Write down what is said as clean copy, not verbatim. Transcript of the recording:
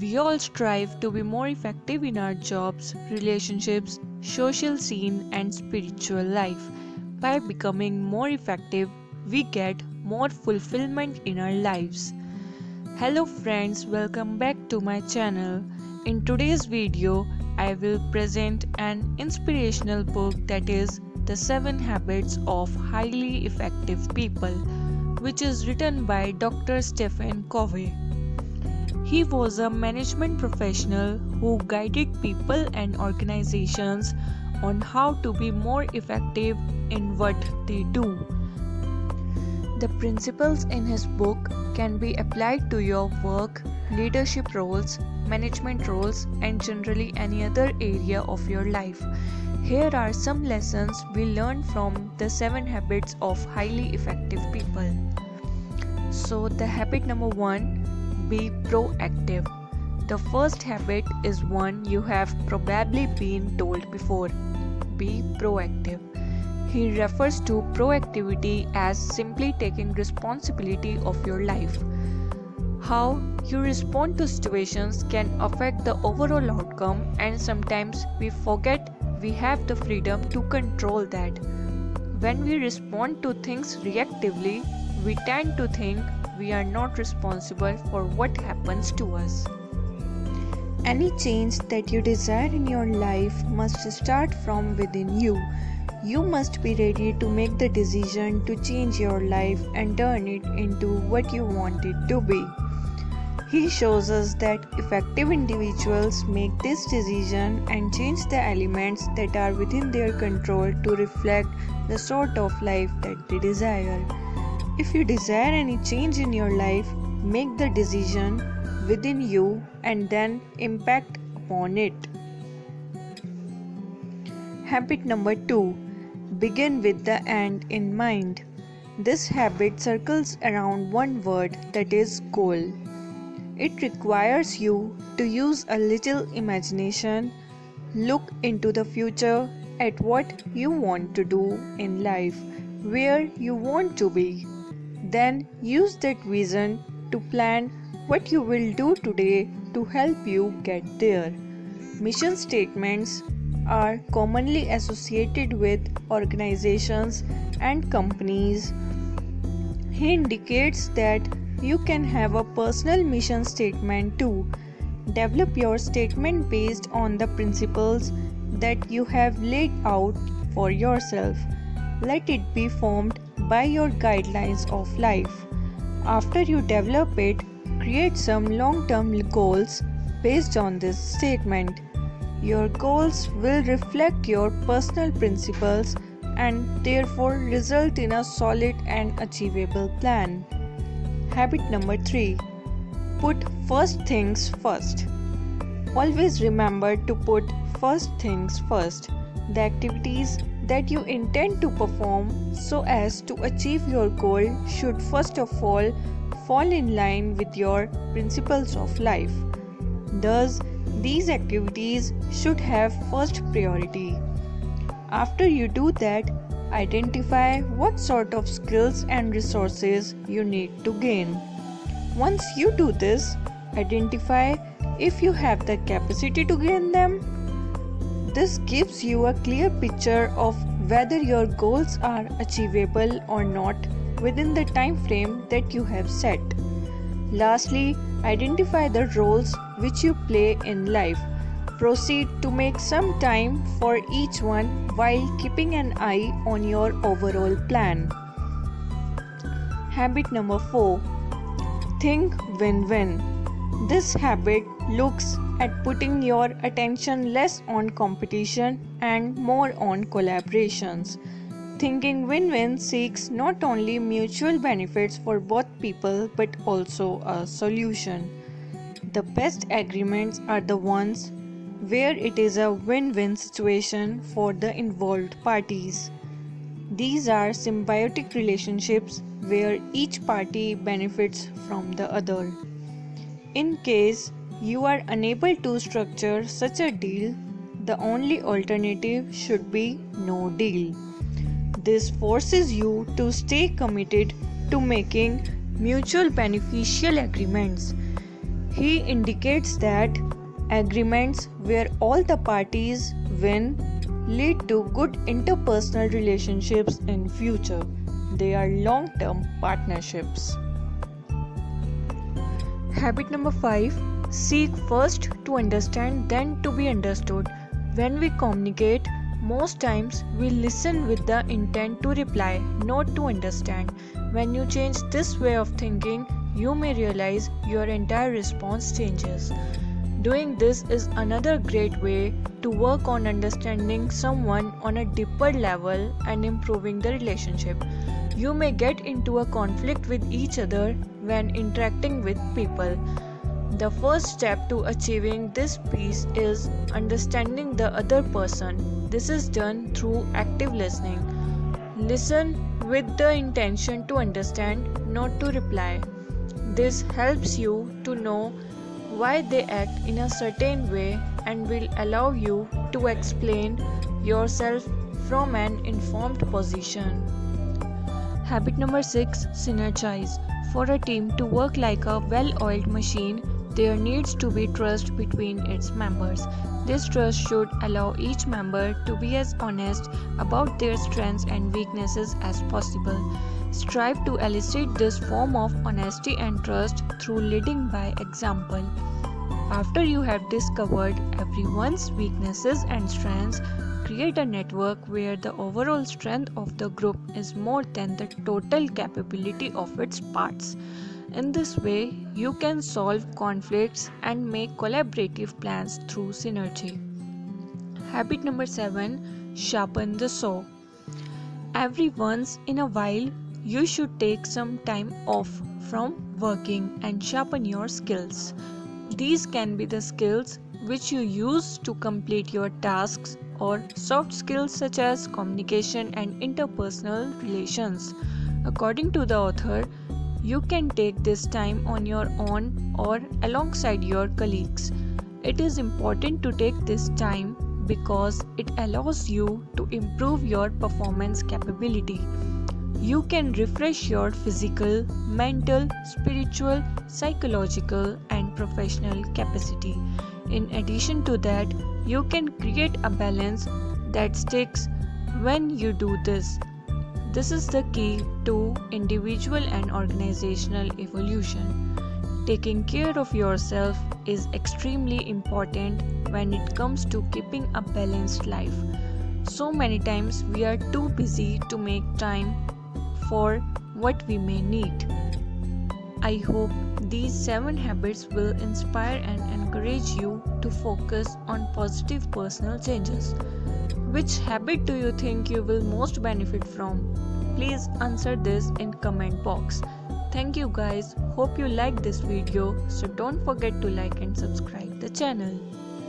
We all strive to be more effective in our jobs, relationships, social scene, and spiritual life. By becoming more effective, we get more fulfillment in our lives. Hello friends, welcome back to my channel. In today's video, I will present an inspirational book that is The 7 Habits of Highly Effective People, which is written by Dr. Stephen Covey. He was a management professional who guided people and organizations on how to be more effective in what they do. The principles in his book can be applied to your work, leadership roles, management roles, and generally any other area of your life. Here are some lessons we learned from the 7 habits of highly effective people. So, the habit number 1, be proactive. The first habit is one you have probably been told before. Be proactive. He refers to proactivity as simply taking responsibility of your life. How you respond to situations can affect the overall outcome, and sometimes we forget we have the freedom to control that. When we respond to things reactively, we tend to think we are not responsible for what happens to us. Any change that you desire in your life must start from within you. You must be ready to make the decision to change your life and turn it into what you want it to be. He shows us that effective individuals make this decision and change the elements that are within their control to reflect the sort of life that they desire. If you desire any change in your life, make the decision within you and then impact upon it. Habit number 2. Begin with the end in mind. This habit circles around one word, that is goal. It requires you to use a little imagination, look into the future at what you want to do in life, where you want to be. Then use that vision to plan what you will do today to help you get there. Mission statements are commonly associated with organizations and companies. He indicates that you can have a personal mission statement too. Develop your statement based on the principles that you have laid out for yourself. Let it be formed by your guidelines of life. After you develop it, create some long-term goals based on this statement. Your goals will reflect your personal principles and therefore result in a solid and achievable plan. Habit number 3. Put first things first. Always remember to put first things first. The activities that you intend to perform so as to achieve your goal should first of all fall in line with your principles of life. Thus, these activities should have first priority. After you do that, identify what sort of skills and resources you need to gain. Once you do this, identify if you have the capacity to gain them. This gives you a clear picture of whether your goals are achievable or not within the time frame that you have set. Lastly, identify the roles which you play in life. Proceed to make some time for each one while keeping an eye on your overall plan. Habit number 4. Think win-win. This habit looks at putting your attention less on competition and more on collaborations. Thinking win-win seeks not only mutual benefits for both people but also a solution. The best agreements are the ones where it is a win-win situation for the involved parties. These are symbiotic relationships where each party benefits from the other. In case you are unable to structure such a deal, the only alternative should be no deal. This forces you to stay committed to making mutual beneficial agreements. He indicates that agreements where all the parties win lead to good interpersonal relationships in future. They are long-term partnerships. Habit number 5. Seek first to understand, then to be understood. When we communicate, most times we listen with the intent to reply, not to understand. When you change this way of thinking, you may realize your entire response changes. Doing this is another great way to work on understanding someone on a deeper level and improving the relationship. You may get into a conflict with each other when interacting with people. The first step to achieving this peace is understanding the other person. This is done through active listening. Listen with the intention to understand, not to reply. This helps you to know why they act in a certain way and will allow you to explain yourself from an informed position. Habit number 6. Synergize. For a team to work like a well-oiled machine, there needs to be trust between its members. This trust should allow each member to be as honest about their strengths and weaknesses as possible. Strive to elicit this form of honesty and trust through leading by example. After you have discovered everyone's weaknesses and strengths, create a network where the overall strength of the group is more than the total capability of its parts. In this way, you can solve conflicts and make collaborative plans through synergy. Habit number 7. Sharpen the saw. Every once in a while, you should take some time off from working and sharpen your skills. These can be the skills which you use to complete your tasks or soft skills such as communication and interpersonal relations. According to the author, you can take this time on your own or alongside your colleagues. It is important to take this time because it allows you to improve your performance capability. You can refresh your physical, mental, spiritual, psychological, and professional capacity. In addition to that, you can create a balance that sticks when you do this. This is the key to individual and organizational evolution. Taking care of yourself is extremely important when it comes to keeping a balanced life. So many times we are too busy to make time for what we may need. I hope these 7 habits will inspire and encourage you to focus on positive personal changes. Which habit do you think you will most benefit from? Please answer this in comment box. Thank you guys. Hope you liked this video. So don't forget to like and subscribe the channel.